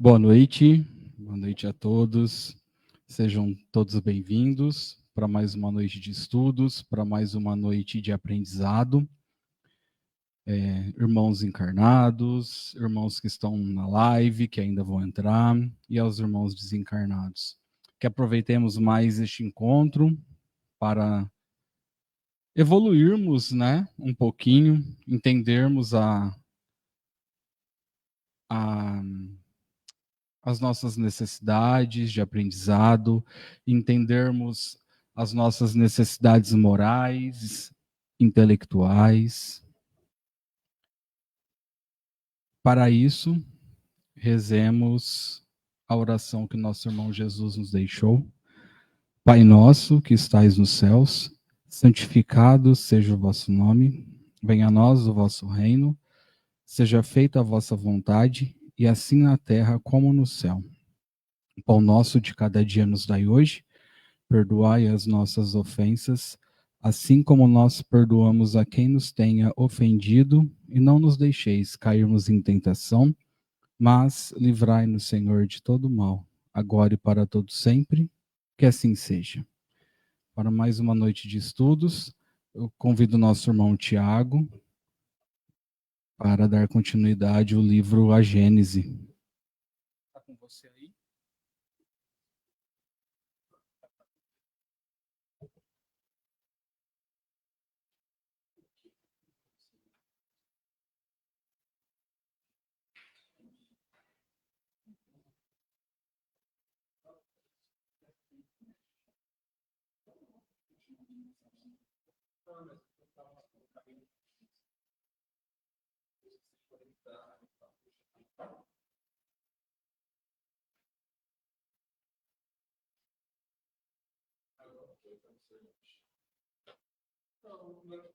Boa noite a todos. Sejam todos bem-vindos para mais uma noite de estudos, para mais uma noite de aprendizado. Irmãos encarnados, irmãos que estão na live, que ainda vão entrar, e aos irmãos desencarnados. Que aproveitemos mais este encontro para evoluirmos, um pouquinho, entendermos as nossas necessidades de aprendizado, entendermos as nossas necessidades morais, intelectuais. Para isso, rezemos a oração que nosso irmão Jesus nos deixou. Pai nosso, que estais nos céus, santificado seja o vosso nome, venha a nós o vosso reino, seja feita a vossa vontade, e assim na terra como no céu. O pão nosso de cada dia nos dai hoje, perdoai as nossas ofensas, assim como nós perdoamos a quem nos tenha ofendido, e não nos deixeis cairmos em tentação, mas livrai-nos, Senhor, de todo mal, agora e para todo sempre, que assim seja. Para mais uma noite de estudos, eu convido o nosso irmão Tiago para dar continuidade ao livro A Gênese. Está com você aí?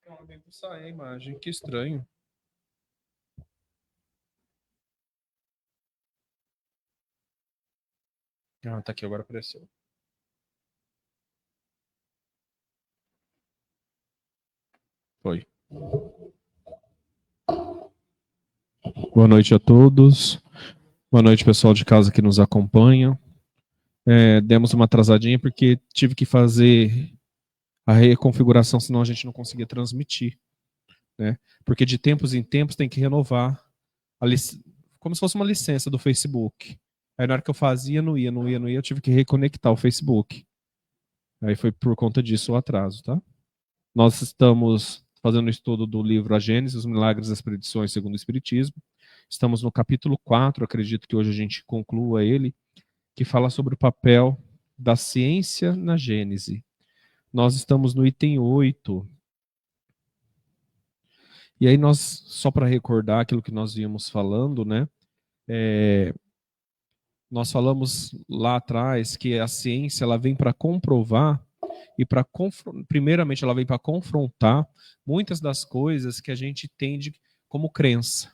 Não deve sair a imagem, que estranho. Ah, tá aqui, agora apareceu. Foi. Boa noite a todos. Boa noite, pessoal de casa que nos acompanha. Demos uma atrasadinha porque tive que fazer a reconfiguração, senão a gente não conseguia transmitir, né? Porque de tempos em tempos tem que renovar, como se fosse uma licença do Facebook. Aí na hora que eu fazia, não ia, eu tive que reconectar o Facebook. Aí foi por conta disso o atraso, tá? Nós estamos fazendo o estudo do livro A Gênese, os Milagres das Predições segundo o Espiritismo. Estamos no capítulo 4, acredito que hoje a gente conclua ele, que fala sobre o papel da ciência na Gênese. Nós estamos no item 8. E aí nós, só para recordar aquilo que nós víamos falando, né? Nós falamos lá atrás que a ciência ela vem para comprovar e primeiramente ela vem para confrontar muitas das coisas que a gente entende como crença,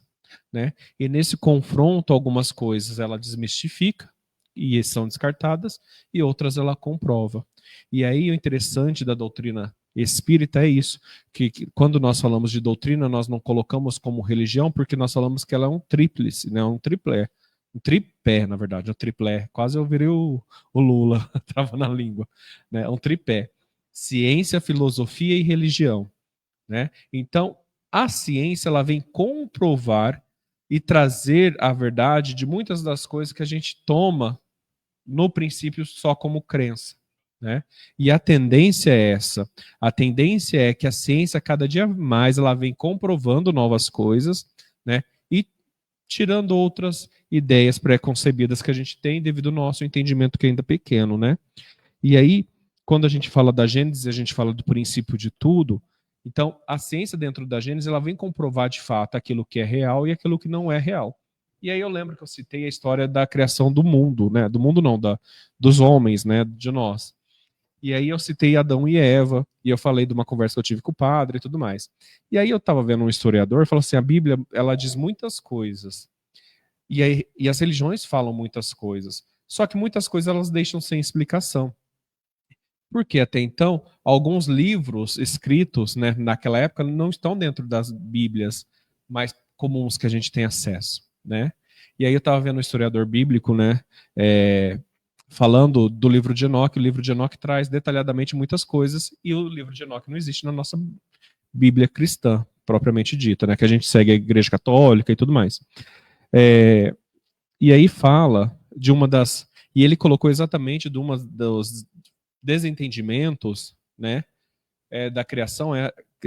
né? E nesse confronto algumas coisas ela desmistifica e são descartadas e outras ela comprova. E aí o interessante da doutrina espírita é isso, que quando nós falamos de doutrina nós não colocamos como religião porque nós falamos que ela é um tríplice, né? Um tripé, na verdade, um triplé. Quase eu virei o Lula, trava na língua. Né? Um tripé. Ciência, filosofia e religião. Né? Então, a ciência ela vem comprovar e trazer a verdade de muitas das coisas que a gente toma no princípio só como crença. Né? E a tendência é essa. A tendência é que a ciência, cada dia mais, ela vem comprovando novas coisas, né? E tirando outras ideias pré-concebidas que a gente tem devido ao nosso entendimento que ainda é pequeno, né? E aí, quando a gente fala da Gênese, a gente fala do princípio de tudo. Então, a ciência dentro da Gênese, ela vem comprovar de fato aquilo que é real e aquilo que não é real. E aí eu lembro que eu citei a história da criação do mundo, né? Do mundo não, dos homens, né? De nós. E aí eu citei Adão e Eva, e eu falei de uma conversa que eu tive com o padre e tudo mais. E aí eu estava vendo um historiador, falou assim, a Bíblia, ela diz muitas coisas. E as religiões falam muitas coisas. Só que muitas coisas elas deixam sem explicação. Porque até então, alguns livros escritos, né, naquela época não estão dentro das Bíblias mais comuns que a gente tem acesso, né? E aí eu estava vendo um historiador bíblico, né, falando do livro de Enoque. O livro de Enoque traz detalhadamente muitas coisas, e o livro de Enoque não existe na nossa Bíblia cristã, propriamente dita, né, que a gente segue a Igreja Católica e tudo mais. E aí fala de uma das... E ele colocou exatamente de uma dos desentendimentos, né, da criação,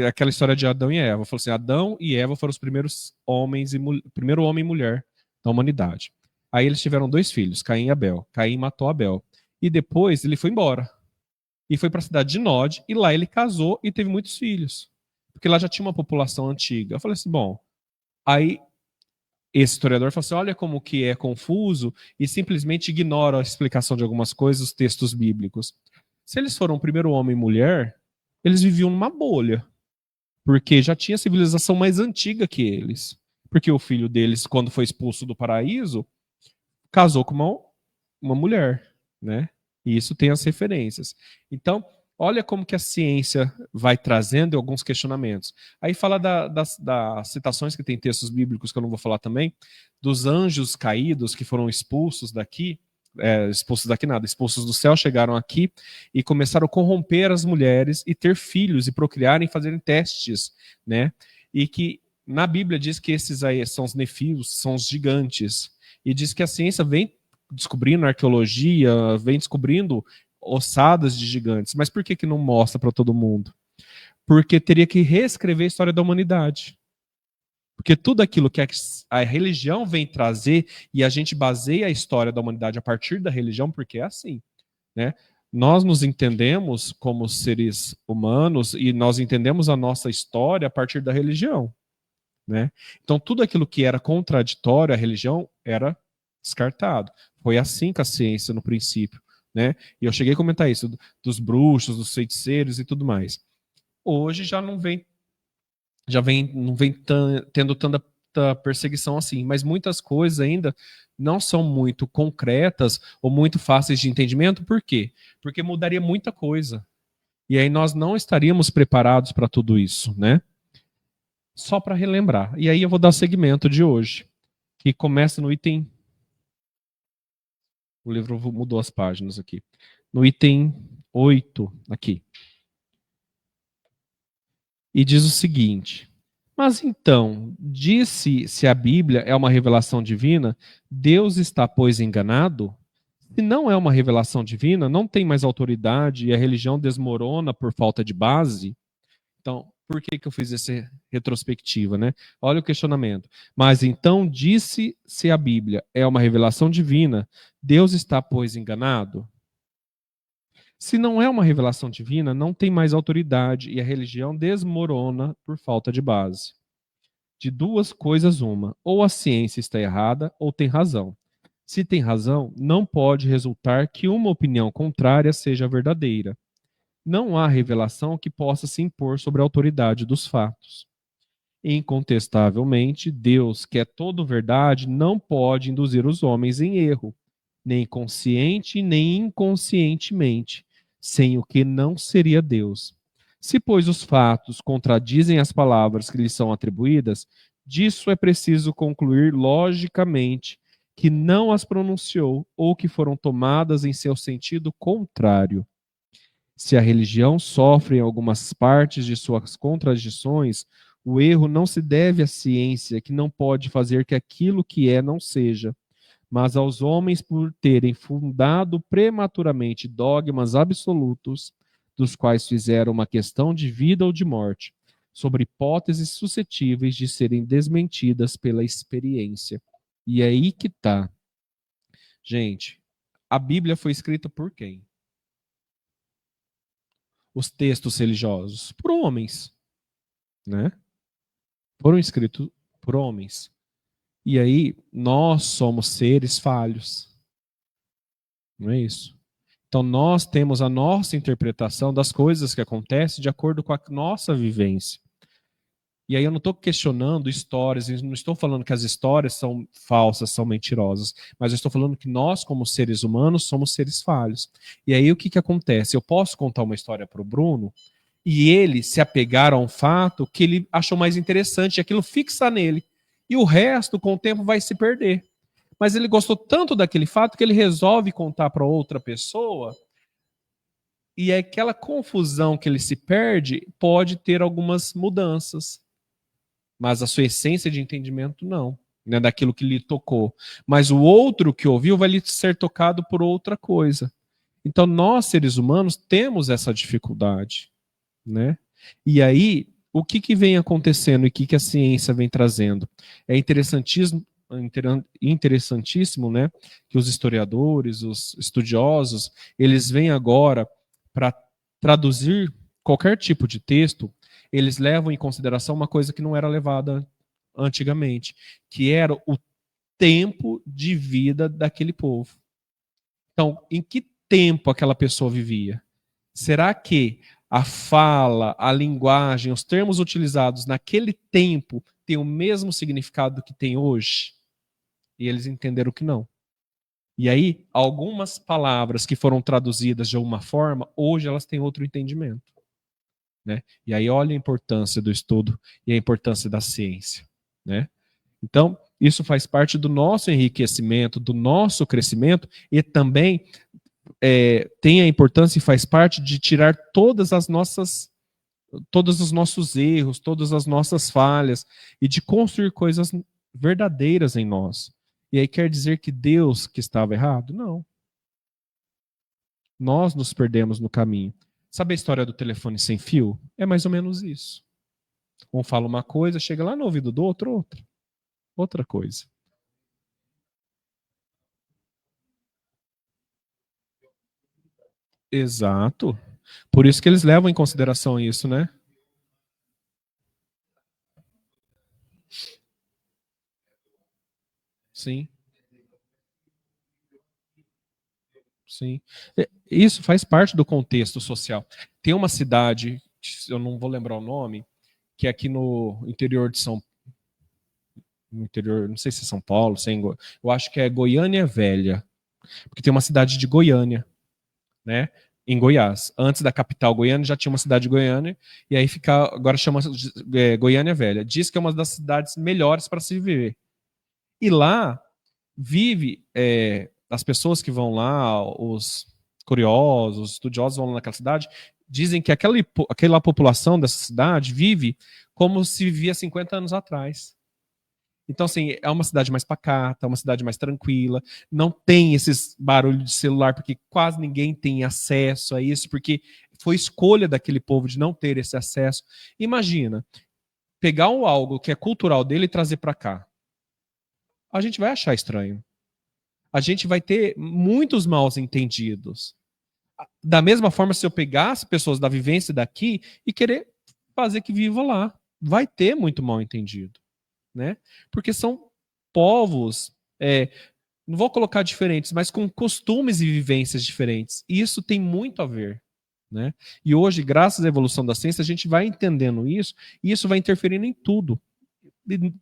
aquela história de Adão e Eva. Falou assim, Adão e Eva foram os primeiros homens primeiro homem e mulher da humanidade. Aí eles tiveram 2 filhos, Caim e Abel. Caim matou Abel. E depois ele foi embora. E foi para a cidade de Nod, e lá ele casou e teve muitos filhos. Porque lá já tinha uma população antiga. Eu falei assim, bom, aí esse historiador falou assim, olha como que é confuso e simplesmente ignora a explicação de algumas coisas, os textos bíblicos. Se eles foram primeiro homem e mulher, eles viviam numa bolha. Porque já tinha civilização mais antiga que eles. Porque o filho deles, quando foi expulso do paraíso, casou com uma mulher, né? E isso tem as referências. Então, olha como que a ciência vai trazendo alguns questionamentos. Aí fala das citações que tem textos bíblicos, que eu não vou falar também, dos anjos caídos que foram expulsos daqui, expulsos do céu, chegaram aqui e começaram a corromper as mulheres e ter filhos e procriarem e fazerem testes, né? E que na Bíblia diz que esses aí são os nefios, são os gigantes. E diz que a ciência vem descobrindo, a arqueologia vem descobrindo ossadas de gigantes. Mas por que não mostra para todo mundo? Porque teria que reescrever a história da humanidade. Porque tudo aquilo que a religião vem trazer, e a gente baseia a história da humanidade a partir da religião, porque é assim, né? Nós nos entendemos como seres humanos e nós entendemos a nossa história a partir da religião, né? Então tudo aquilo que era contraditório à religião era descartado. Foi assim com a ciência no princípio, né? E eu cheguei a comentar isso, dos bruxos, dos feiticeiros e tudo mais. Hoje já não vem tendo tanta perseguição assim, mas muitas coisas ainda não são muito concretas ou muito fáceis de entendimento. Por quê? Porque mudaria muita coisa. E aí nós não estaríamos preparados para tudo isso, né? Só para relembrar. E aí eu vou dar o segmento de hoje, que começa no item... O livro mudou as páginas aqui. No item 8, aqui. E diz o seguinte: mas então, disse se a Bíblia é uma revelação divina, Deus está, pois, enganado? Se não é uma revelação divina, não tem mais autoridade e a religião desmorona por falta de base? Então, por que eu fiz essa retrospectiva, né? Olha o questionamento. Mas então, disse se a Bíblia é uma revelação divina, Deus está, pois, enganado? Se não é uma revelação divina, não tem mais autoridade e a religião desmorona por falta de base. De duas coisas uma, ou a ciência está errada ou tem razão. Se tem razão, não pode resultar que uma opinião contrária seja verdadeira. Não há revelação que possa se impor sobre a autoridade dos fatos. Incontestavelmente, Deus, que é todo verdade, não pode induzir os homens em erro, nem consciente nem inconscientemente, sem o que não seria Deus. Se, pois, os fatos contradizem as palavras que lhes são atribuídas, disso é preciso concluir logicamente que não as pronunciou ou que foram tomadas em seu sentido contrário. Se a religião sofre em algumas partes de suas contradições, o erro não se deve à ciência, que não pode fazer que aquilo que é não seja, mas aos homens por terem fundado prematuramente dogmas absolutos, dos quais fizeram uma questão de vida ou de morte, sobre hipóteses suscetíveis de serem desmentidas pela experiência. E é aí que está. Gente, a Bíblia foi escrita por quem? Os textos religiosos? Por homens, né? Foram escritos por homens. E aí, nós somos seres falhos. Não é isso? Então, nós temos a nossa interpretação das coisas que acontecem de acordo com a nossa vivência. E aí eu não estou questionando histórias, não estou falando que as histórias são falsas, são mentirosas, mas eu estou falando que nós, como seres humanos, somos seres falhos. E aí o que acontece? Eu posso contar uma história para o Bruno e ele se apegar a um fato que ele achou mais interessante, e aquilo fixa nele. E o resto, com o tempo, vai se perder. mas ele gostou tanto daquele fato que ele resolve contar para outra pessoa, e aquela confusão que ele se perde pode ter algumas mudanças, mas a sua essência de entendimento não, né, daquilo que lhe tocou. Mas o outro que ouviu vai lhe ser tocado por outra coisa. Então nós, seres humanos, temos essa dificuldade, né? E aí, o que vem acontecendo e o que a ciência vem trazendo? É interessantíssimo, né, que os historiadores, os estudiosos, eles vêm agora para traduzir qualquer tipo de texto, eles levam em consideração uma coisa que não era levada antigamente, que era o tempo de vida daquele povo. Então, em que tempo aquela pessoa vivia? Será que a fala, a linguagem, os termos utilizados naquele tempo têm o mesmo significado que tem hoje? E eles entenderam que não. E aí, algumas palavras que foram traduzidas de alguma forma, hoje elas têm outro entendimento. Né? E aí, olha a importância do estudo e a importância da ciência. Né? Então, isso faz parte do nosso enriquecimento, do nosso crescimento e também tem a importância e faz parte de tirar todos os nossos erros, todas as nossas falhas e de construir coisas verdadeiras em nós. E aí quer dizer que Deus que estava errado? Não. Nós nos perdemos no caminho. Sabe a história do telefone sem fio? É mais ou menos isso. Um fala uma coisa, chega lá no ouvido do outro, outra coisa. Exato. Por isso que eles levam em consideração isso, né? Sim. Sim. Isso faz parte do contexto social. Tem uma cidade, eu não vou lembrar o nome, que é aqui no interior de no interior, não sei se é São Paulo, eu acho que é Goiânia Velha, porque tem uma cidade de Goiânia, né? Em Goiás. Antes da capital Goiânia já tinha uma cidade de Goiânia, e aí agora chama Goiânia Velha. Diz que é uma das cidades melhores para se viver. E lá vive as pessoas que vão lá, os curiosos, os estudiosos vão lá naquela cidade, dizem que aquela população dessa cidade vive como se vivia 50 anos atrás. Então, assim, é uma cidade mais pacata, uma cidade mais tranquila, não tem esses barulhos de celular, porque quase ninguém tem acesso a isso, porque foi escolha daquele povo de não ter esse acesso. Imagina, pegar algo que é cultural dele e trazer para cá. A gente vai achar estranho. A gente vai ter muitos maus entendidos. Da mesma forma, se eu pegasse pessoas da vivência daqui e querer fazer que viva lá, vai ter muito mal entendido. Né? Porque são povos, não vou colocar diferentes, mas com costumes e vivências diferentes. E isso tem muito a ver. Né? E hoje, graças à evolução da ciência, a gente vai entendendo isso, e isso vai interferindo em tudo,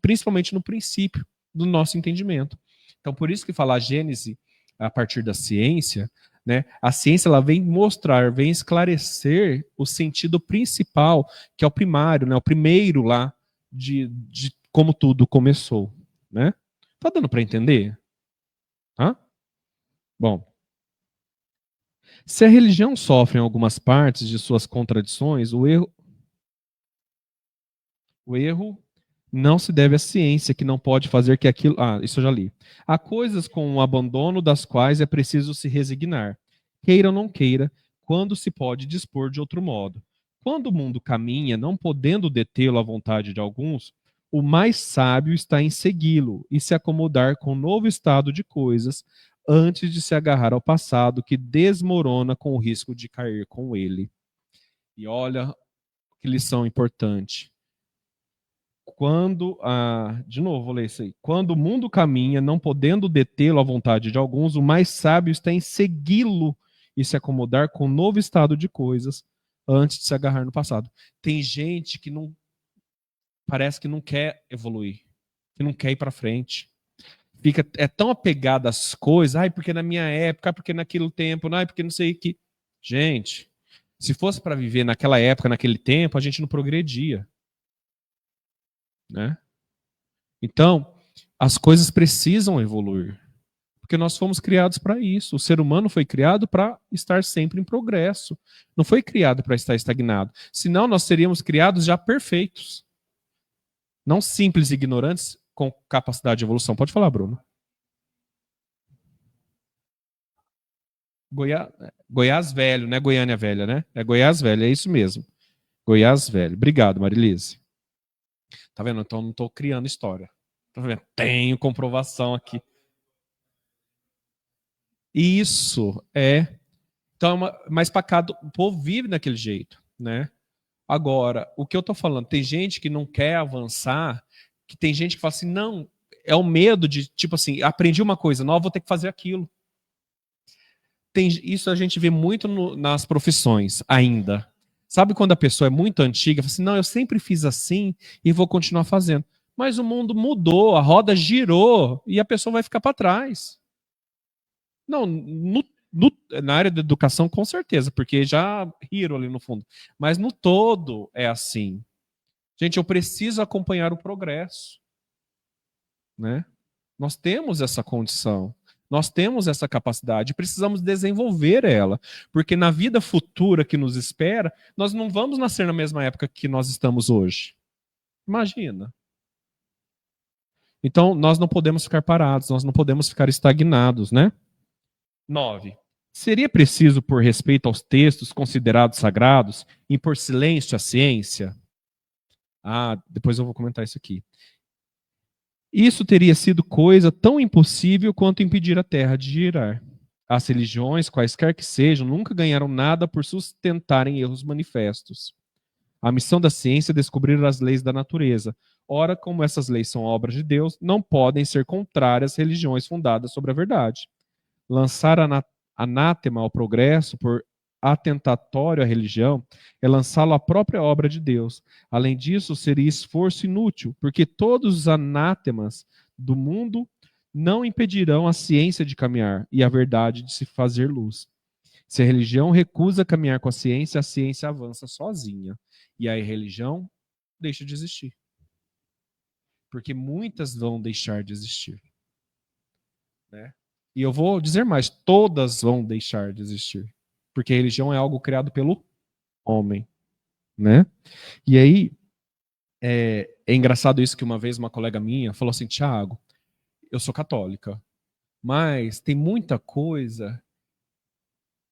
principalmente no princípio do nosso entendimento. Então, por isso que falar Gênese a partir da ciência, né, a ciência ela vem mostrar, vem esclarecer o sentido principal, que é o primário, né, o primeiro lá de como tudo começou, né? Tá dando para entender? Hã? Bom, se a religião sofre em algumas partes de suas contradições, o erro não se deve à ciência, que não pode fazer que aquilo. Ah, isso eu já li. Há coisas com o abandono das quais é preciso se resignar, queira ou não queira, quando se pode dispor de outro modo. Quando o mundo caminha, não podendo detê-lo à vontade de alguns, o mais sábio está em segui-lo e se acomodar com o novo estado de coisas, antes de se agarrar ao passado, que desmorona com o risco de cair com ele. E olha que lição importante. De novo, vou ler isso aí. Quando o mundo caminha, não podendo detê-lo à vontade de alguns, o mais sábio está em segui-lo e se acomodar com o novo estado de coisas antes de se agarrar no passado. Tem gente que não parece que não quer evoluir, que não quer ir para frente. É tão apegado às coisas, ai, porque na minha época, porque naquele tempo, ai, porque não sei o que. Gente, se fosse para viver naquela época, naquele tempo, a gente não progredia. Né? Então, as coisas precisam evoluir. Porque nós fomos criados para isso. O ser humano foi criado para estar sempre em progresso. Não foi criado para estar estagnado. Senão nós seríamos criados já perfeitos. Não simples ignorantes com capacidade de evolução. Pode falar, Bruno. Goiás Velho, não é Goiânia Velha, né? É Goiás Velho, é isso mesmo. Goiás Velho. Obrigado, Marilise. Tá vendo? Então não estou criando história. Tá vendo? Tenho comprovação aqui. Isso é. Então, mas pacado, o povo vive daquele jeito, né? Agora, o que eu tô falando, tem gente que não quer avançar, que tem gente que fala assim, não, é o medo de, tipo assim, aprendi uma coisa nova, vou ter que fazer aquilo. Isso a gente vê muito nas profissões ainda. Sabe quando a pessoa é muito antiga, fala assim, não, eu sempre fiz assim e vou continuar fazendo. Mas o mundo mudou, a roda girou e a pessoa vai ficar para trás. Não, na área da educação, com certeza, porque já riram ali no fundo. Mas no todo é assim. Gente, eu preciso acompanhar o progresso. Né? Nós temos essa condição. Nós temos essa capacidade. Precisamos desenvolver ela. Porque na vida futura que nos espera, nós não vamos nascer na mesma época que nós estamos hoje. Imagina. Então, nós não podemos ficar parados, nós não podemos ficar estagnados, né? 9. Seria preciso, por respeito aos textos considerados sagrados, impor silêncio à ciência? Depois eu vou comentar isso aqui. Isso teria sido coisa tão impossível quanto impedir a Terra de girar. As religiões, quaisquer que sejam, nunca ganharam nada por sustentarem erros manifestos. A missão da ciência é descobrir as leis da natureza. Ora, como essas leis são obras de Deus, não podem ser contrárias às religiões fundadas sobre a verdade. Lançar anátema ao progresso por atentatório à religião é lançá-lo à própria obra de Deus. Além disso, seria esforço inútil, porque todos os anátemas do mundo não impedirão a ciência de caminhar e a verdade de se fazer luz. Se a religião recusa caminhar com a ciência avança sozinha. E aí a religião deixa de existir. Porque muitas vão deixar de existir. Né? E eu vou dizer mais, todas vão deixar de existir. Porque a religião é algo criado pelo homem. Né? E aí, é engraçado isso que uma vez uma colega minha falou assim, Tiago, eu sou católica, mas tem muita coisa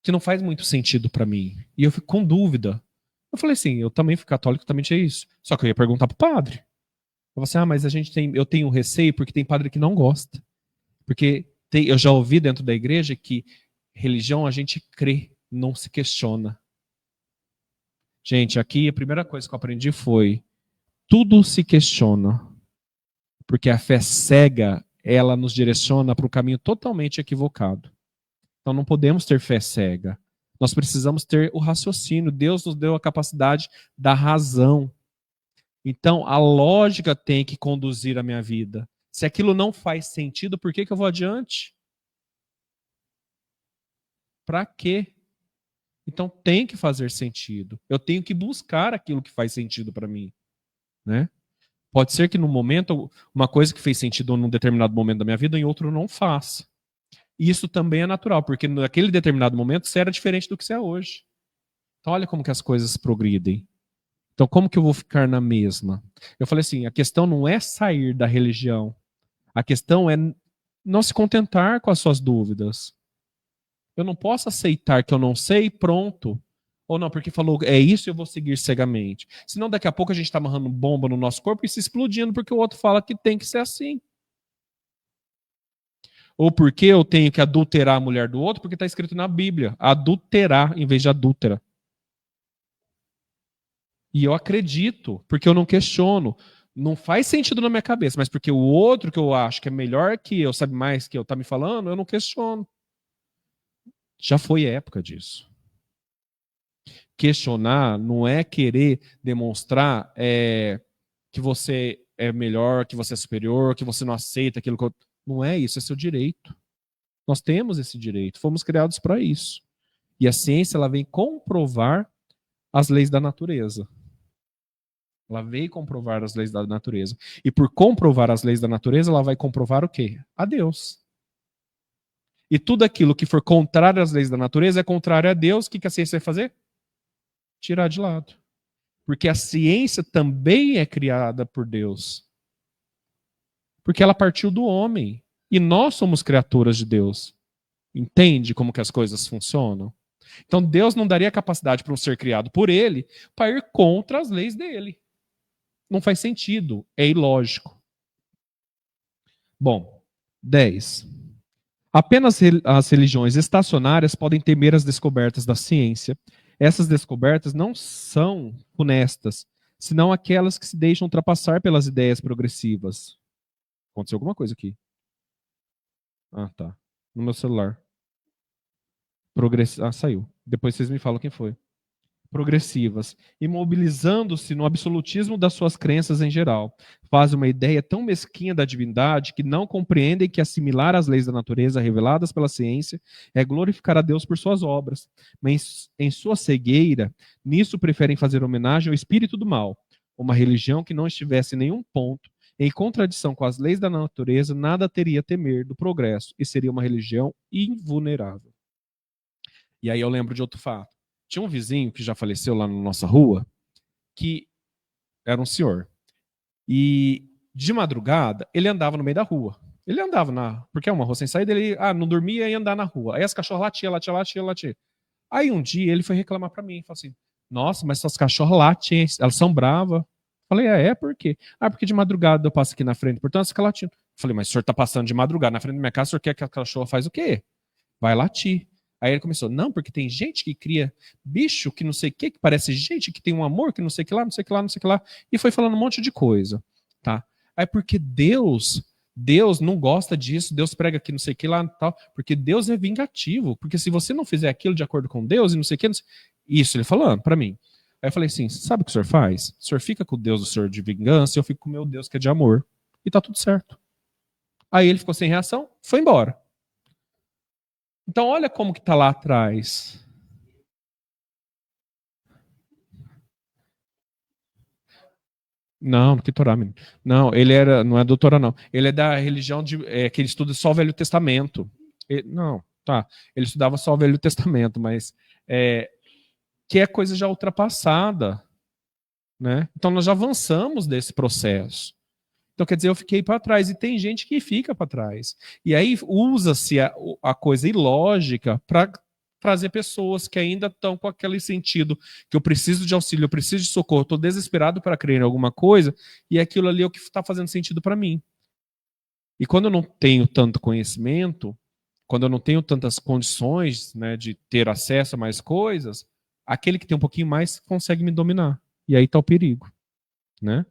que não faz muito sentido para mim. E eu fico com dúvida. Eu falei assim, eu também fui católico, também tinha isso. Só que eu ia perguntar pro padre. Eu falei assim, mas eu tenho receio porque tem padre que não gosta. Porque eu já ouvi dentro da igreja que religião a gente crê, não se questiona. Gente, aqui a primeira coisa que eu aprendi foi tudo se questiona. Porque a fé cega, ela nos direciona para um caminho totalmente equivocado. Então não podemos ter fé cega. Nós precisamos ter o raciocínio. Deus nos deu a capacidade da razão. Então a lógica tem que conduzir a minha vida. Se aquilo não faz sentido, por que eu vou adiante? Para quê? Então tem que fazer sentido. Eu tenho que buscar aquilo que faz sentido para mim. Né? Pode ser que num momento, uma coisa que fez sentido num determinado momento da minha vida, em outro não faça. E isso também é natural, porque naquele determinado momento você era diferente do que você é hoje. Então olha como que as coisas progridem. Então como que eu vou ficar na mesma? Eu falei assim, a questão não é sair da religião. A questão é não se contentar com as suas dúvidas. Eu não posso aceitar que eu não sei, pronto. Ou não, porque falou, é isso, eu vou seguir cegamente. Senão daqui a pouco a gente está amarrando bomba no nosso corpo e se explodindo porque o outro fala que tem que ser assim. Ou porque eu tenho que adulterar a mulher do outro, porque está escrito na Bíblia. Adulterar em vez de adúltera. E eu acredito, porque eu não questiono. Não faz sentido na minha cabeça, mas porque o outro que eu acho que é melhor que eu, sabe mais que eu, está me falando, eu não questiono. Já foi época disso. Questionar não é querer demonstrar que você é melhor, que você é superior, que você não aceita aquilo que eu... Não é isso, é seu direito. Nós temos esse direito, fomos criados para isso. E a ciência ela vem comprovar as leis da natureza. Ela veio comprovar as leis da natureza. E por comprovar as leis da natureza, ela vai comprovar o quê? A Deus. E tudo aquilo que for contrário às leis da natureza é contrário a Deus. O que a ciência vai fazer? Tirar de lado. Porque a ciência também é criada por Deus. Porque ela partiu do homem. E nós somos criaturas de Deus. Entende como que as coisas funcionam? Então Deus não daria capacidade para um ser criado por ele para ir contra as leis dele. Não faz sentido, é ilógico. Bom, 10. Apenas as religiões estacionárias podem temer as descobertas da ciência. Essas descobertas não são funestas, senão aquelas que se deixam ultrapassar pelas ideias progressivas. Aconteceu alguma coisa aqui? Ah, tá. No meu celular. Saiu. Depois vocês me falam quem foi. Progressivas, imobilizando-se no absolutismo das suas crenças em geral. Fazem uma ideia tão mesquinha da divindade que não compreendem que assimilar as leis da natureza reveladas pela ciência é glorificar a Deus por suas obras. Mas em sua cegueira, nisso preferem fazer homenagem ao espírito do mal. Uma religião que não estivesse em nenhum ponto em contradição com as leis da natureza, nada teria a temer do progresso e seria uma religião invulnerável. E aí eu lembro de outro fato. Tinha um vizinho que já faleceu lá na nossa rua, que era um senhor. E de madrugada, ele andava no meio da rua. Ele andava porque é uma rua sem saída, ele não dormia e ia andar na rua. Aí as cachorras latiam. Aí um dia ele foi reclamar para mim, falou assim: "Nossa, mas essas cachorras latem, elas são bravas". Falei: por quê?" "Porque de madrugada eu passo aqui na frente, portanto fica latindo". Falei: "Mas o senhor tá passando de madrugada na frente da minha casa, o senhor quer que a cachorra faz o quê?" "Vai latir". Aí ele começou: "Não, porque tem gente que cria bicho que não sei o que parece gente, que tem um amor, que não sei o que lá, não sei o que lá, não sei o que lá". E foi falando um monte de coisa, tá? Aí porque Deus não gosta disso, Deus prega que não sei o que lá, tal, porque Deus é vingativo, porque se você não fizer aquilo de acordo com Deus e não sei o que, isso ele falando para mim. Aí eu falei assim: "Sabe o que o senhor faz? O senhor fica com o Deus do senhor de vingança, eu fico com o meu Deus que é de amor. E tá tudo certo". Aí ele ficou sem reação, foi embora. Então olha como que está lá atrás. Não, que Torá, menino. Não, não é do Torá, não. Ele é da religião que ele estuda só o Velho Testamento. Não, tá. Ele estudava só o Velho Testamento, mas que é coisa já ultrapassada, né? Então nós já avançamos desse processo. Então quer dizer, eu fiquei para trás e tem gente que fica para trás. E aí usa-se a coisa ilógica para trazer pessoas que ainda estão com aquele sentido que eu preciso de auxílio, eu preciso de socorro, estou desesperado para crer em alguma coisa, e aquilo ali é o que está fazendo sentido para mim. E quando eu não tenho tanto conhecimento, quando eu não tenho tantas condições, né, de ter acesso a mais coisas, aquele que tem um pouquinho mais consegue me dominar. E aí está o perigo, né?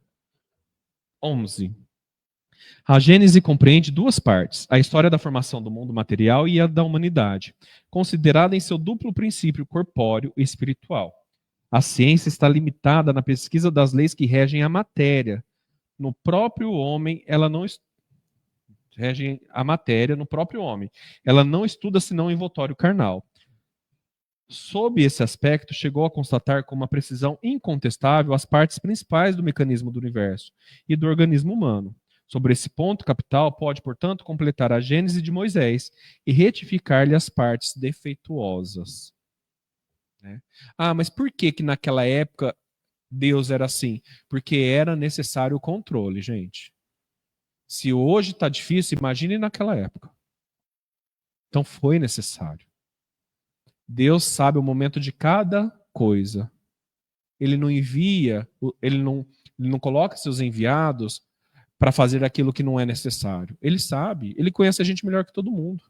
11. A Gênese compreende duas partes: a história da formação do mundo material e a da humanidade, considerada em seu duplo princípio corpóreo e espiritual. A ciência está limitada na pesquisa das leis que regem a matéria. No próprio homem, ela não rege a matéria no próprio homem. Ela não estuda senão o envoltório carnal. Sob esse aspecto, chegou a constatar com uma precisão incontestável as partes principais do mecanismo do universo e do organismo humano. Sobre esse ponto capital, pode, portanto, completar a Gênese de Moisés e retificar-lhe as partes defeituosas. Né? Mas por que naquela época Deus era assim? Porque era necessário o controle, gente. Se hoje está difícil, imagine naquela época. Então foi necessário. Deus sabe o momento de cada coisa. Ele não envia, ele não coloca seus enviados para fazer aquilo que não é necessário. Ele sabe, ele conhece a gente melhor que todo mundo.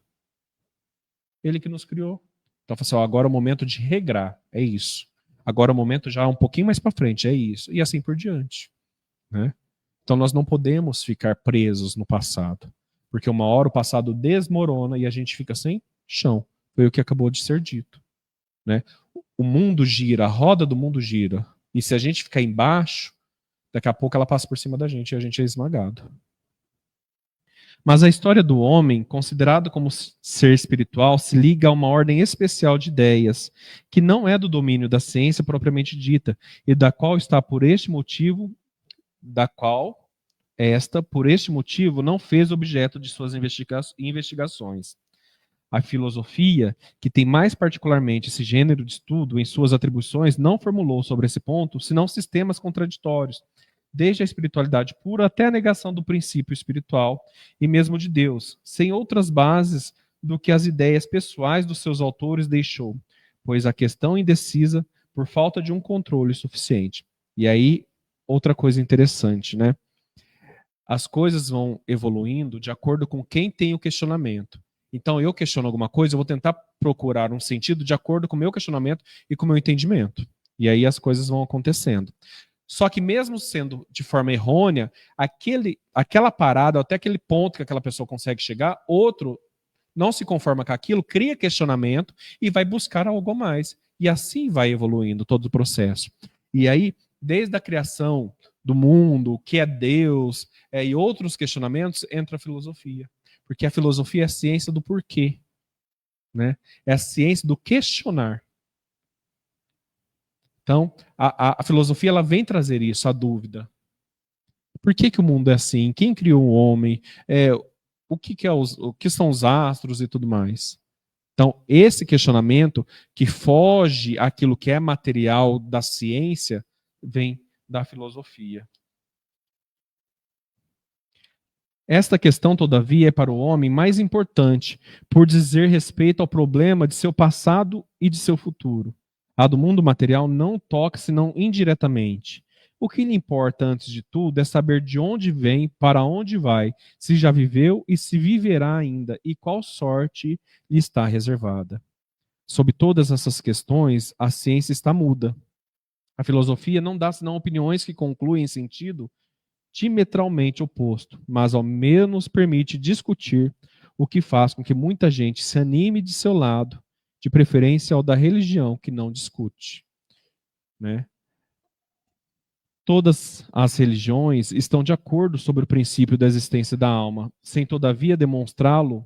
Ele que nos criou. Então, assim, agora é o momento de regrar, é isso. Agora é o momento já um pouquinho mais para frente, é isso. E assim por diante. Né? Então nós não podemos ficar presos no passado. Porque uma hora o passado desmorona e a gente fica sem chão. Foi o que acabou de ser dito. Né? O mundo gira, a roda do mundo gira. E se a gente ficar embaixo, daqui a pouco ela passa por cima da gente e a gente é esmagado. Mas a história do homem, considerado como ser espiritual, se liga a uma ordem especial de ideias, que não é do domínio da ciência propriamente dita, e da qual está por este motivo, por este motivo, não fez objeto de suas investigações. A filosofia, que tem mais particularmente esse gênero de estudo em suas atribuições, não formulou sobre esse ponto senão sistemas contraditórios, desde a espiritualidade pura até a negação do princípio espiritual e mesmo de Deus, sem outras bases do que as ideias pessoais dos seus autores deixou, pois a questão indecisa por falta de um controle suficiente. E aí, outra coisa interessante, né? As coisas vão evoluindo de acordo com quem tem o questionamento. Então, eu questiono alguma coisa, eu vou tentar procurar um sentido de acordo com o meu questionamento e com o meu entendimento. E aí as coisas vão acontecendo. Só que mesmo sendo de forma errônea, aquela parada, até aquele ponto que aquela pessoa consegue chegar, outro não se conforma com aquilo, cria questionamento e vai buscar algo a mais. E assim vai evoluindo todo o processo. E aí, desde a criação do mundo, o que é Deus, e outros questionamentos, entra a filosofia. Porque a filosofia é a ciência do porquê. Né? É a ciência do questionar. Então, a filosofia ela vem trazer isso, a dúvida. Por que o mundo é assim? Quem criou o homem? O que são os astros e tudo mais? Então, esse questionamento que foge àquilo que é material da ciência vem da filosofia. Esta questão, todavia, é para o homem mais importante, por dizer respeito ao problema de seu passado e de seu futuro. A do mundo material não toca senão indiretamente. O que lhe importa, antes de tudo, é saber de onde vem, para onde vai, se já viveu e se viverá ainda, e qual sorte lhe está reservada. Sob todas essas questões, a ciência está muda. A filosofia não dá senão opiniões que concluem em sentido diametralmente oposto, mas ao menos permite discutir, o que faz com que muita gente se anime de seu lado, de preferência ao da religião, que não discute. Né? Todas as religiões estão de acordo sobre o princípio da existência da alma, sem todavia demonstrá-lo,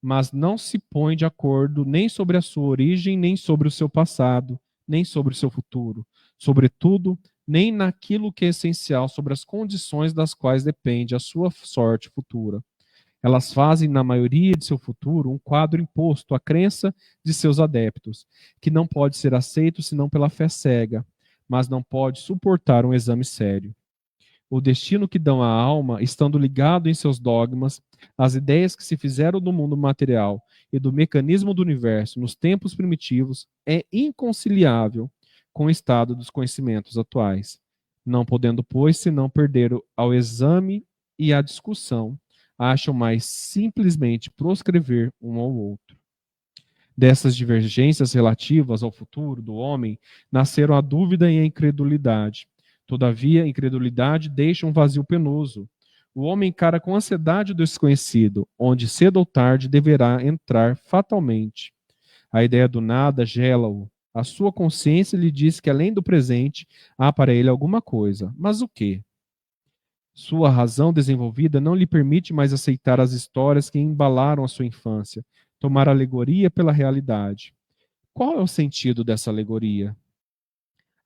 mas não se põe de acordo nem sobre a sua origem, nem sobre o seu passado, nem sobre o seu futuro. Sobretudo, nem naquilo que é essencial sobre as condições das quais depende a sua sorte futura. Elas fazem, na maioria de seu futuro, um quadro imposto à crença de seus adeptos, que não pode ser aceito senão pela fé cega, mas não pode suportar um exame sério. O destino que dão à alma, estando ligado em seus dogmas, às ideias que se fizeram do mundo material e do mecanismo do universo nos tempos primitivos, é inconciliável com o estado dos conhecimentos atuais. Não podendo, pois, senão perder ao exame e à discussão, acham mais simplesmente proscrever um ao outro. Dessas divergências relativas ao futuro do homem, nasceram a dúvida e a incredulidade. Todavia, a incredulidade deixa um vazio penoso. O homem encara com ansiedade o desconhecido, onde cedo ou tarde deverá entrar fatalmente. A ideia do nada gela-o. A sua consciência lhe diz que além do presente há para ele alguma coisa. Mas o quê? Sua razão desenvolvida não lhe permite mais aceitar as histórias que embalaram a sua infância, tomar alegoria pela realidade. Qual é o sentido dessa alegoria?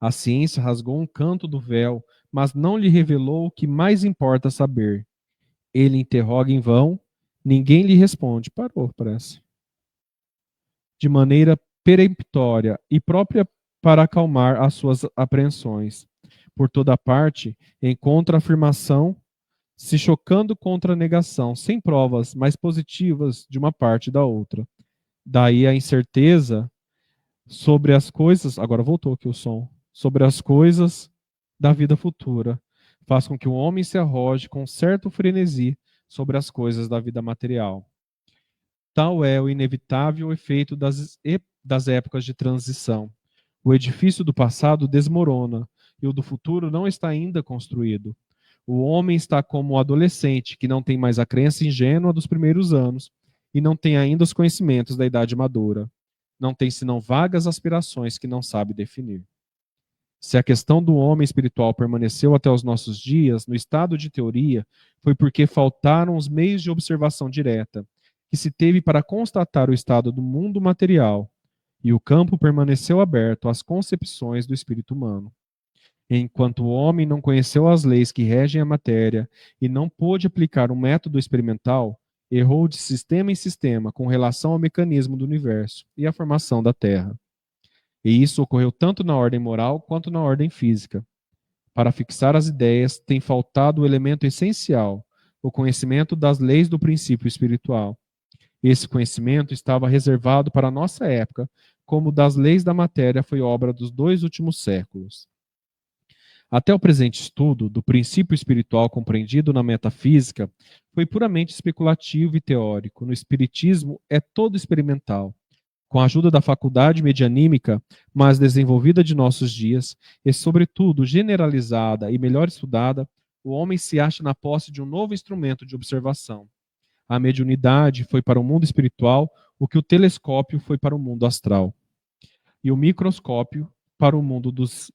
A ciência rasgou um canto do véu, mas não lhe revelou o que mais importa saber. Ele interroga em vão, ninguém lhe responde. Parou, parece. De maneira peremptória e própria para acalmar as suas apreensões. Por toda parte, encontra a afirmação se chocando contra a negação, sem provas mais positivas de uma parte e da outra. Daí a incerteza sobre as coisas, agora voltou aqui o som, sobre as coisas da vida futura, faz com que o homem se arroje com certo frenesi sobre as coisas da vida material. Tal é o inevitável efeito das épocas de transição. O edifício do passado desmorona e o do futuro não está ainda construído. O homem está como o adolescente, que não tem mais a crença ingênua dos primeiros anos e não tem ainda os conhecimentos da idade madura. Não tem senão vagas aspirações que não sabe definir. Se a questão do homem espiritual permaneceu até os nossos dias no estado de teoria, foi porque faltaram os meios de observação direta que se teve para constatar o estado do mundo material, e o campo permaneceu aberto às concepções do espírito humano. Enquanto o homem não conheceu as leis que regem a matéria e não pôde aplicar um método experimental, errou de sistema em sistema com relação ao mecanismo do universo e à formação da Terra. E isso ocorreu tanto na ordem moral quanto na ordem física. Para fixar as ideias, tem faltado o elemento essencial, o conhecimento das leis do princípio espiritual. Esse conhecimento estava reservado para a nossa época, como das leis da matéria foi obra dos 2 últimos séculos. Até o presente estudo do princípio espiritual compreendido na metafísica foi puramente especulativo e teórico. No espiritismo é todo experimental. Com a ajuda da faculdade medianímica, mais desenvolvida de nossos dias, e sobretudo generalizada e melhor estudada, o homem se acha na posse de um novo instrumento de observação. A mediunidade foi para o mundo espiritual o que o telescópio foi para o mundo astral, e o microscópio para o mundo dos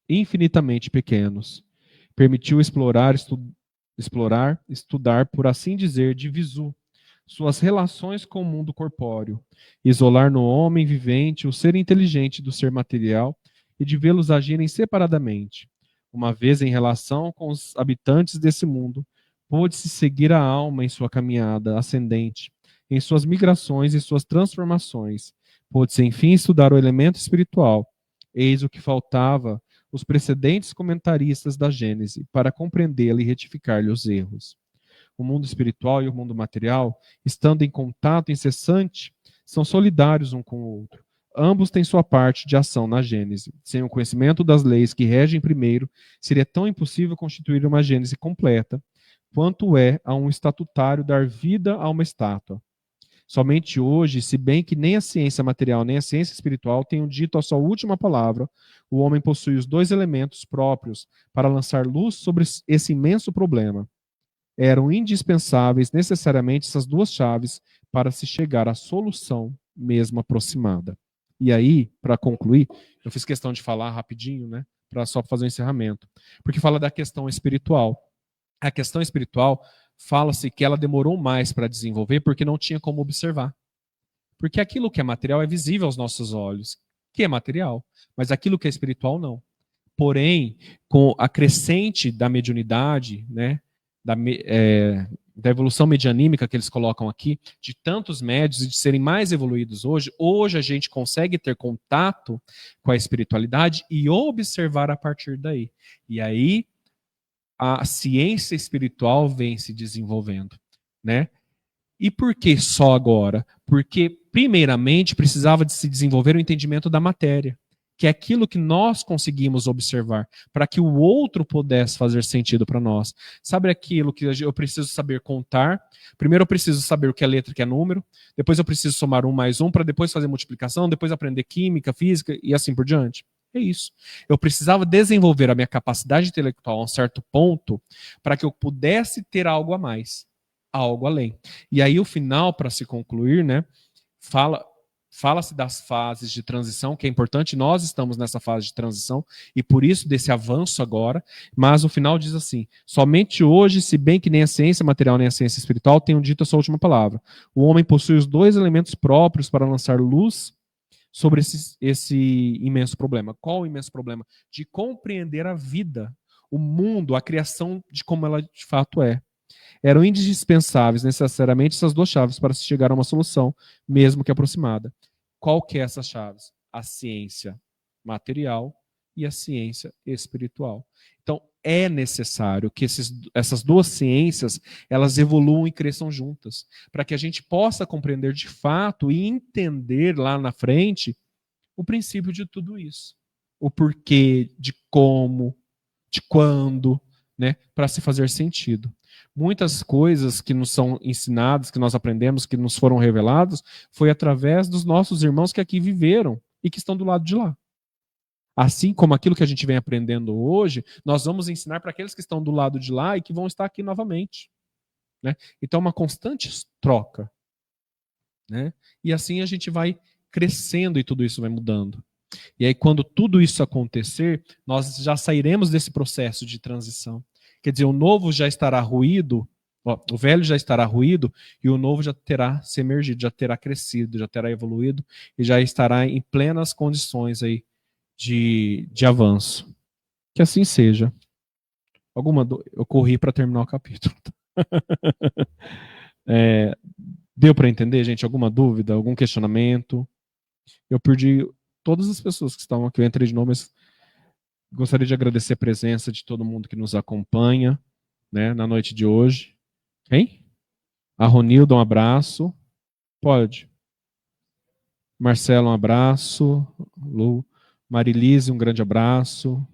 infinitamente pequenos. Permitiu explorar, estudar, por assim dizer, de visu, suas relações com o mundo corpóreo, isolar no homem vivente o ser inteligente do ser material e de vê-los agirem separadamente. Uma vez em relação com os habitantes desse mundo, pôde-se seguir a alma em sua caminhada ascendente, em suas migrações e suas transformações. Pôde-se, enfim, estudar o elemento espiritual. Eis o que faltava os precedentes comentaristas da Gênese para compreendê-la e retificar-lhe os erros. O mundo espiritual e o mundo material, estando em contato incessante, são solidários um com o outro. Ambos têm sua parte de ação na Gênese. Sem o conhecimento das leis que regem primeiro, seria tão impossível constituir uma Gênese completa, quanto é a um estatutário dar vida a uma estátua. Somente hoje, se bem que nem a ciência material nem a ciência espiritual tenham dito a sua última palavra, o homem possui os 2 elementos próprios para lançar luz sobre esse imenso problema. Eram indispensáveis necessariamente essas 2 chaves para se chegar à solução mesmo aproximada. E aí, para concluir, eu fiz questão de falar rapidinho, né, para só fazer um encerramento, porque fala da questão espiritual. A questão espiritual, fala-se que ela demorou mais para desenvolver porque não tinha como observar. Porque aquilo que é material é visível aos nossos olhos, que é material, mas aquilo que é espiritual não. Porém, com a crescente da mediunidade, né, da evolução medianímica que eles colocam aqui, de tantos médios e de serem mais evoluídos hoje a gente consegue ter contato com a espiritualidade e observar a partir daí. E aí a ciência espiritual vem se desenvolvendo, né? E por que só agora? Porque, primeiramente, precisava de se desenvolver o entendimento da matéria, que é aquilo que nós conseguimos observar, para que o outro pudesse fazer sentido para nós. Sabe aquilo que eu preciso saber contar? Primeiro eu preciso saber o que é letra e o que é número, depois eu preciso somar 1 mais 1 para depois fazer multiplicação, depois aprender química, física e assim por diante. É isso. Eu precisava desenvolver a minha capacidade intelectual a um certo ponto para que eu pudesse ter algo a mais, algo além. E aí o final, para se concluir, né, fala-se das fases de transição, que é importante, nós estamos nessa fase de transição, e por isso desse avanço agora, mas o final diz assim, somente hoje, se bem que nem a ciência material nem a ciência espiritual tenham dito a sua última palavra, o homem possui os 2 elementos próprios para lançar luz sobre esse imenso problema. Qual o imenso problema? De compreender a vida, o mundo, a criação de como ela de fato é. Eram indispensáveis necessariamente essas 2 chaves para se chegar a uma solução, mesmo que aproximada. Qual que é essas chaves? A ciência material e a ciência espiritual. Então, é necessário que essas 2 ciências elas evoluam e cresçam juntas, para que a gente possa compreender de fato e entender lá na frente o princípio de tudo isso. O porquê, de como, de quando, né, para se fazer sentido. Muitas coisas que nos são ensinadas, que nós aprendemos, que nos foram reveladas, foi através dos nossos irmãos que aqui viveram e que estão do lado de lá. Assim como aquilo que a gente vem aprendendo hoje, nós vamos ensinar para aqueles que estão do lado de lá e que vão estar aqui novamente. Né? Então, uma constante troca. Né? E assim a gente vai crescendo e tudo isso vai mudando. E aí, quando tudo isso acontecer, nós já sairemos desse processo de transição. Quer dizer, o novo já estará ruído, o velho já estará ruído e o novo já terá se emergido, já terá crescido, já terá evoluído e já estará em plenas condições aí de avanço. Que assim seja. Eu corri para terminar o capítulo. Deu para entender, gente? Alguma dúvida, algum questionamento? Eu perdi todas as pessoas que estavam aqui, eu entrei de novo, mas gostaria de agradecer a presença de todo mundo que nos acompanha, né, na noite de hoje. Quem? A Ronilda, um abraço. Pode. Marcelo, um abraço. Lu. Marilise, um grande abraço.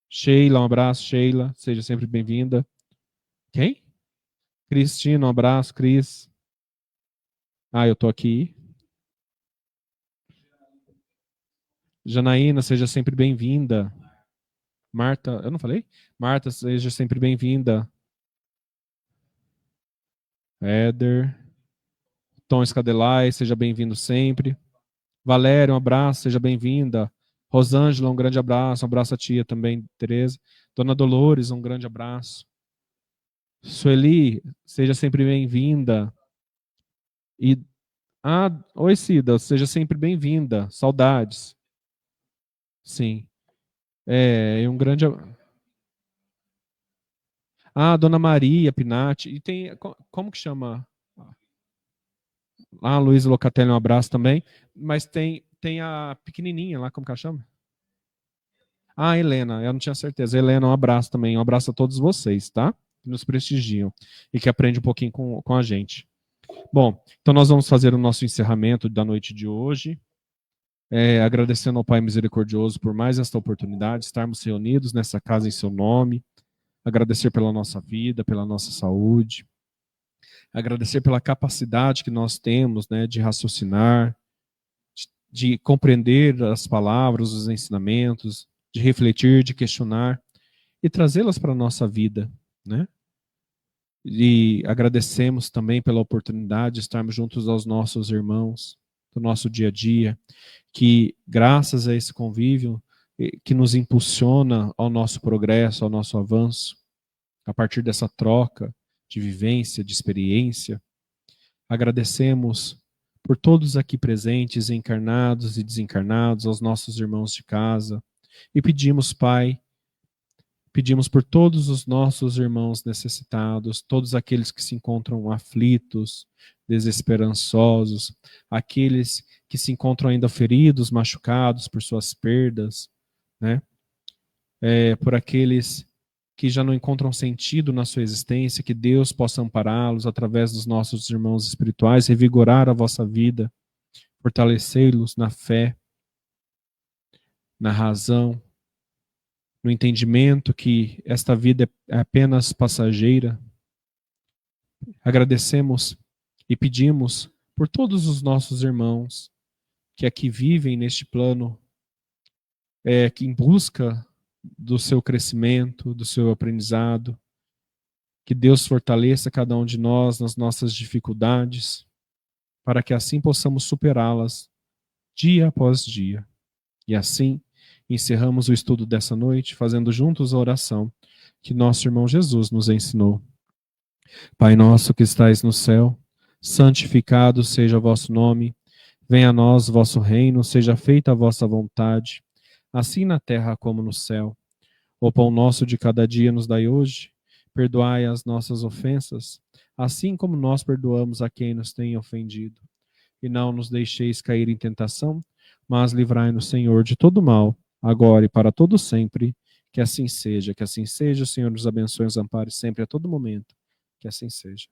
Sheila, um abraço. Sheila, seja sempre bem-vinda. Quem? Cristina, um abraço. Cris. Eu tô aqui. Janaína, seja sempre bem-vinda. Marta, eu não falei? Marta, seja sempre bem-vinda. Éder. Tom Escadelay, seja bem-vindo sempre. Valéria, um abraço, seja bem-vinda. Rosângela, um grande abraço. Um abraço à tia também, Tereza. Dona Dolores, um grande abraço. Sueli, seja sempre bem-vinda. Oi, Cida, seja sempre bem-vinda. Saudades. Sim. Um grande. Dona Maria Pinati. E tem. Como que chama? Luísa Locatelli, um abraço também. Mas tem a pequenininha lá, como que ela chama? Helena, eu não tinha certeza. Helena, um abraço também. Um abraço a todos vocês, tá? Que nos prestigiam e que aprendem um pouquinho com a gente. Bom, então nós vamos fazer o nosso encerramento da noite de hoje. Agradecendo ao Pai Misericordioso por mais esta oportunidade, estarmos reunidos nessa casa em seu nome. Agradecer pela nossa vida, pela nossa saúde. Agradecer pela capacidade que nós temos, né, de raciocinar, de compreender as palavras, os ensinamentos, de refletir, de questionar e trazê-las para a nossa vida, né? E agradecemos também pela oportunidade de estarmos juntos aos nossos irmãos do nosso dia a dia, que graças a esse convívio que nos impulsiona ao nosso progresso, ao nosso avanço, a partir dessa troca de vivência, de experiência, agradecemos por todos aqui presentes, encarnados e desencarnados, aos nossos irmãos de casa, e pedimos, Pai, pedimos por todos os nossos irmãos necessitados, todos aqueles que se encontram aflitos, desesperançosos, aqueles que se encontram ainda feridos, machucados por suas perdas, né? Por aqueles que já não encontram sentido na sua existência, que Deus possa ampará-los através dos nossos irmãos espirituais, revigorar a vossa vida, fortalecê-los na fé, na razão, no entendimento que esta vida é apenas passageira. Agradecemos e pedimos por todos os nossos irmãos que aqui vivem neste plano, que em busca do seu crescimento, do seu aprendizado, que Deus fortaleça cada um de nós nas nossas dificuldades, para que assim possamos superá-las dia após dia. E assim encerramos o estudo dessa noite, fazendo juntos a oração que nosso irmão Jesus nos ensinou. Pai nosso que estais no céu, santificado seja o vosso nome, venha a nós o vosso reino, seja feita a vossa vontade, assim na terra como no céu. O pão nosso de cada dia nos dai hoje, perdoai as nossas ofensas, assim como nós perdoamos a quem nos tem ofendido. E não nos deixeis cair em tentação, mas livrai-nos, Senhor, de todo mal, agora e para todo sempre. Que assim seja, o Senhor nos abençoe e nos ampare sempre a todo momento. Que assim seja.